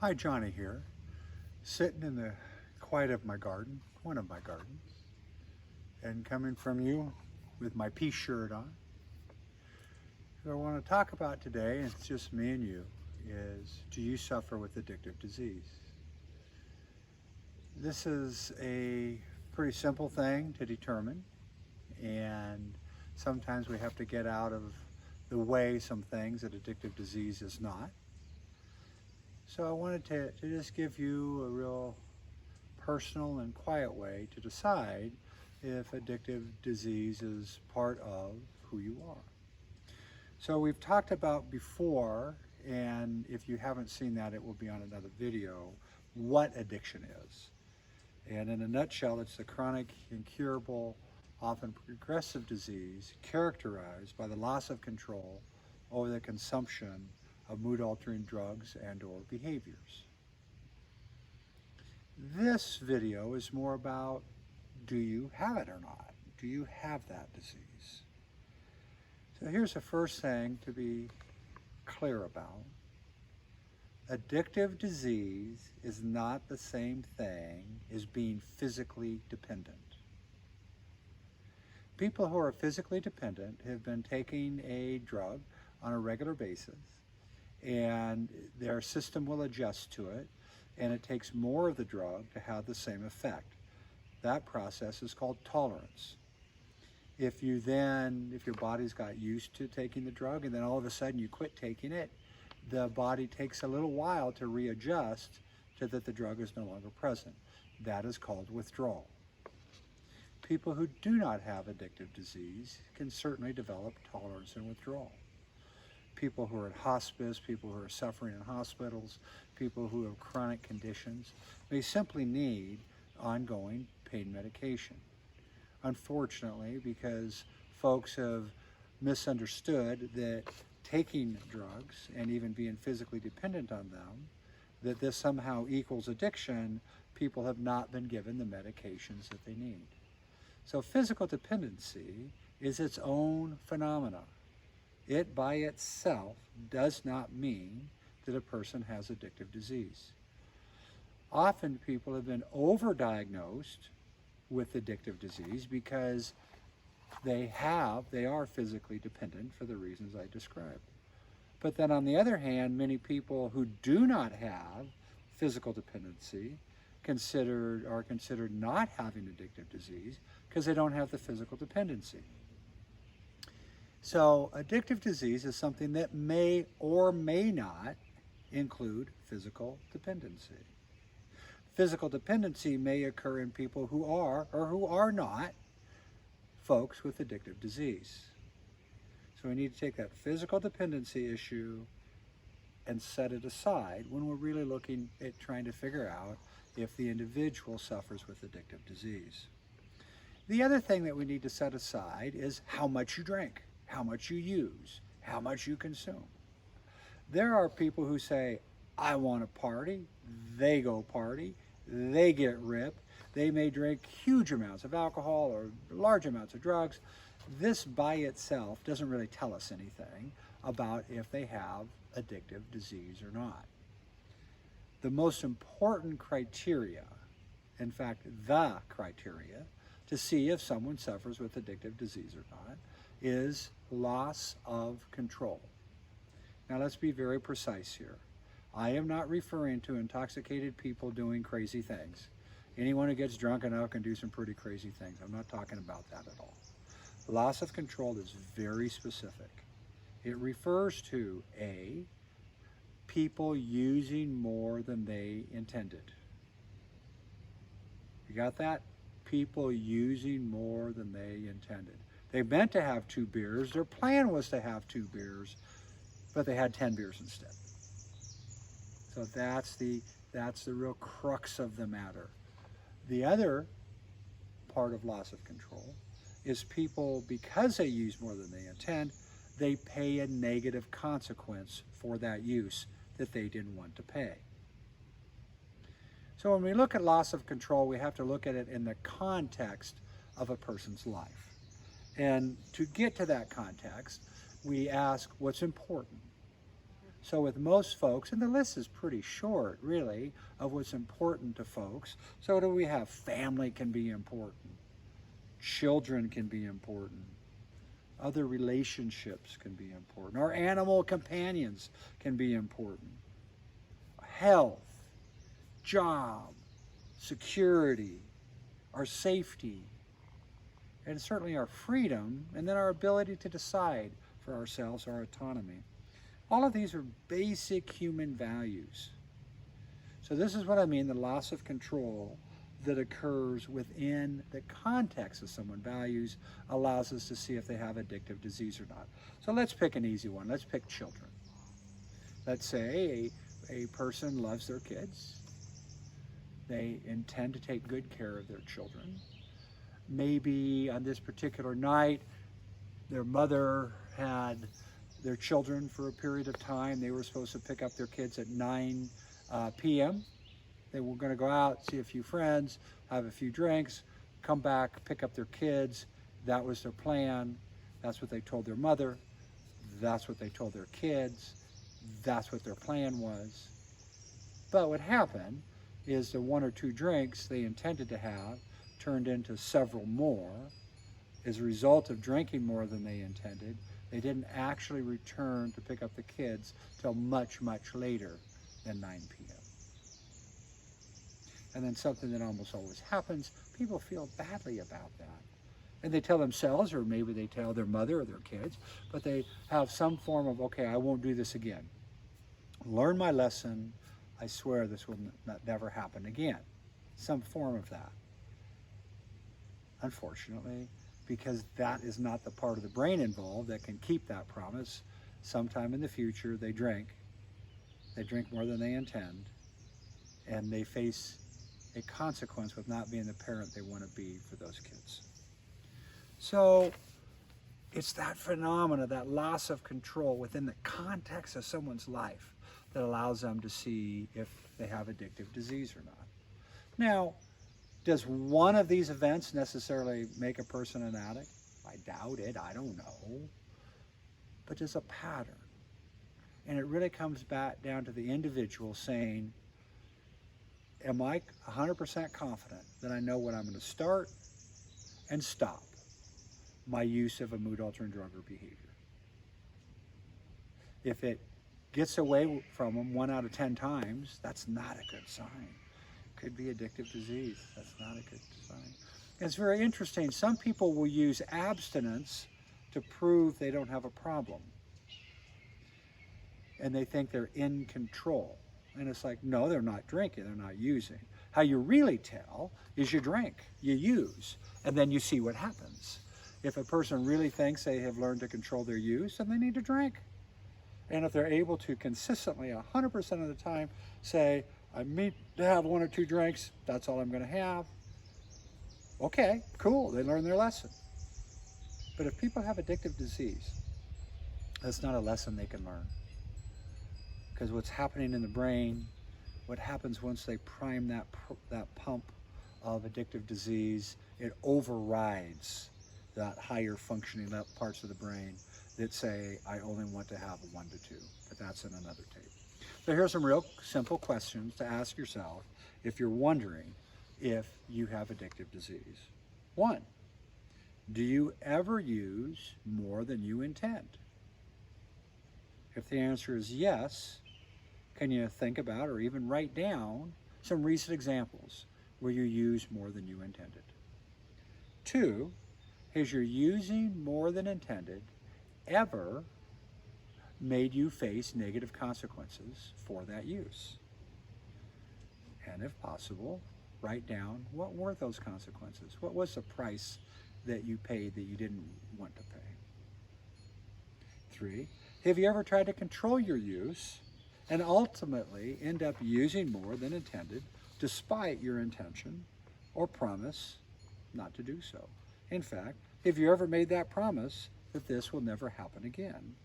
Hi, Johnny here, sitting in the quiet of my garden, one of my gardens, and coming from you with my peace shirt on. What I want to talk about today, and it's just me and you, is do you suffer with addictive disease? This is a pretty simple thing to determine, and sometimes we have to get out of the way some things that addictive disease is not. So I wanted to just give you a real personal and quiet way to decide if addictive disease is part of who you are. So we've talked about before, and if you haven't seen that, it will be on another video, what addiction is. And in a nutshell, it's the chronic, incurable, often progressive disease characterized by the loss of control over the consumption of mood-altering drugs and or behaviors. This video is more about, do you have it or not? Do you have that disease? So here's the first thing to be clear about. Addictive disease is not the same thing as being physically dependent. People who are physically dependent have been taking a drug on a regular basis, and their system will adjust to it, and it takes more of the drug to have the same effect. That process is called tolerance. If your body's got used to taking the drug and then all of a sudden you quit taking it, the body takes a little while to readjust to that the drug is no longer present. That is called withdrawal. People who do not have addictive disease can certainly develop tolerance and withdrawal. People who are in hospice, people who are suffering in hospitals, people who have chronic conditions may simply need ongoing pain medication. Unfortunately, because folks have misunderstood that taking drugs and even being physically dependent on them, that this somehow equals addiction, people have not been given the medications that they need. So physical dependency is its own phenomena. It by itself does not mean that a person has addictive disease. Often people have been overdiagnosed with addictive disease because they are physically dependent for the reasons I described. But then on the other hand, many people who do not have physical dependency are considered not having addictive disease because they don't have the physical dependency. So addictive disease is something that may or may not include physical dependency. Physical dependency may occur in people who are or who are not folks with addictive disease. So we need to take that physical dependency issue and set it aside when we're really looking at trying to figure out if the individual suffers with addictive disease. The other thing that we need to set aside is how much you drink, how much you use, how much you consume. There are people who say, I want to party, they go party, they get ripped, they may drink huge amounts of alcohol or large amounts of drugs. This by itself doesn't really tell us anything about if they have addictive disease or not. The most important criteria, in fact, the criteria to see if someone suffers with addictive disease or not, is loss of control. Now let's be very precise here. I am not referring to intoxicated people doing crazy things. Anyone who gets drunk enough can do some pretty crazy things. I'm not talking about that at all. Loss of control is very specific. It refers to A, people using more than they intended. You got that? People using more than they intended. They meant to have 2 beers. Their plan was to have 2 beers, but they had 10 beers instead. So that's the real crux of the matter. The other part of loss of control is people, because they use more than they intend, they pay a negative consequence for that use that they didn't want to pay. So when we look at loss of control, we have to look at it in the context of a person's life. And to get to that context, we ask what's important. So with most folks, and the list is pretty short, really, of what's important to folks. So what do we have? Family can be important. Children can be important. Other relationships can be important. Our animal companions can be important. Health, job, security, our safety, and certainly our freedom, and then our ability to decide for ourselves, our autonomy. All of these are basic human values. So this is what I mean, the loss of control that occurs within the context of someone's values allows us to see if they have addictive disease or not. So let's pick an easy one. Let's pick children. Let's say a person loves their kids. They intend to take good care of their children. Maybe on this particular night, their mother had their children for a period of time. They were supposed to pick up their kids at 9 p.m. They were going to go out, see a few friends, have a few drinks, come back, pick up their kids. That was their plan. That's what they told their mother. That's what they told their kids. That's what their plan was. But what happened is the 1 or 2 drinks they intended to have turned into several more. As a result of drinking more than they intended, they didn't actually return to pick up the kids till much, much later than 9 p.m. And then something that almost always happens, people feel badly about that. And they tell themselves, or maybe they tell their mother or their kids, but they have some form of, okay, I won't do this again. Learn my lesson. I swear this will never happen again. Some form of that. Unfortunately, because that is not the part of the brain involved that can keep that promise, sometime in the future they drink more than they intend, and they face a consequence with not being the parent they want to be for those kids. So it's that phenomena, that loss of control within the context of someone's life that allows them to see if they have addictive disease or not. Now, does one of these events necessarily make a person an addict? I doubt it, I don't know. But there's a pattern. And it really comes back down to the individual saying, am I 100% confident that I know when I'm going to start and stop my use of a mood-altering drug or behavior? If it gets away from them 1 out of 10 times, that's not a good sign. Could be addictive disease. That's not a good sign. It's very interesting. Some people will use abstinence to prove they don't have a problem. And they think they're in control. And it's like, no, they're not drinking, they're not using. How you really tell is you drink, you use, and then you see what happens. If a person really thinks they have learned to control their use, then they need to drink. And if they're able to consistently, 100% of the time, say, I need to have 1 or 2 drinks, that's all I'm going to have. Okay, cool, they learned their lesson. But if people have addictive disease, that's not a lesson they can learn. Because what's happening in the brain, what happens once they prime that pump of addictive disease, it overrides that higher functioning parts of the brain that say, I only want to have 1 to 2, but that's in another tape. So here's some real simple questions to ask yourself if you're wondering if you have addictive disease. 1, do you ever use more than you intend? If the answer is yes, can you think about or even write down some recent examples where you use more than you intended? 2, has your using more than intended ever made you face negative consequences for that use? And if possible, write down what were those consequences? What was the price that you paid that you didn't want to pay? 3, have you ever tried to control your use and ultimately end up using more than intended despite your intention or promise not to do so? In fact, have you ever made that promise that this will never happen again?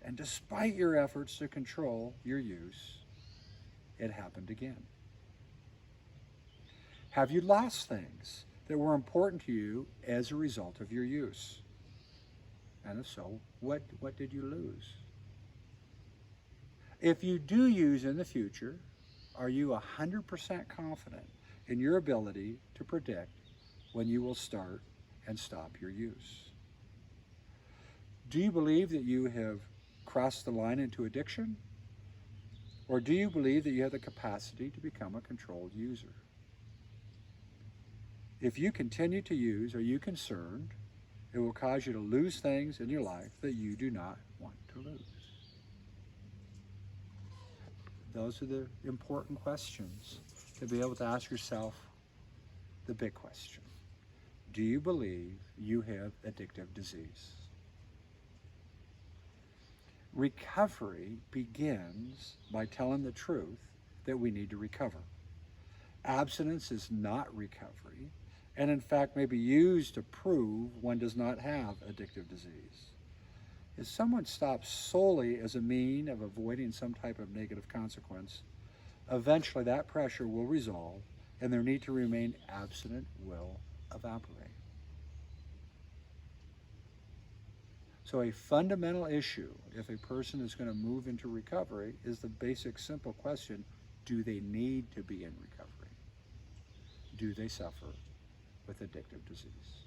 And despite your efforts to control your use, it happened again. Have you lost things that were important to you as a result of your use? And if so, what did you lose? If you do use in the future, are you 100% confident in your ability to predict when you will start and stop your use? Do you believe that you have crossed the line into addiction? Or do you believe that you have the capacity to become a controlled user? If you continue to use, are you concerned it will cause you to lose things in your life that you do not want to lose? Those are the important questions to be able to ask yourself the big question. Do you believe you have addictive disease? Recovery begins by telling the truth that we need to recover. Abstinence is not recovery, and in fact may be used to prove one does not have addictive disease. If someone stops solely as a mean of avoiding some type of negative consequence, eventually that pressure will resolve and their need to remain abstinent will evaporate. So a fundamental issue, if a person is going to move into recovery, is the basic simple question, do they need to be in recovery? Do they suffer with addictive disease?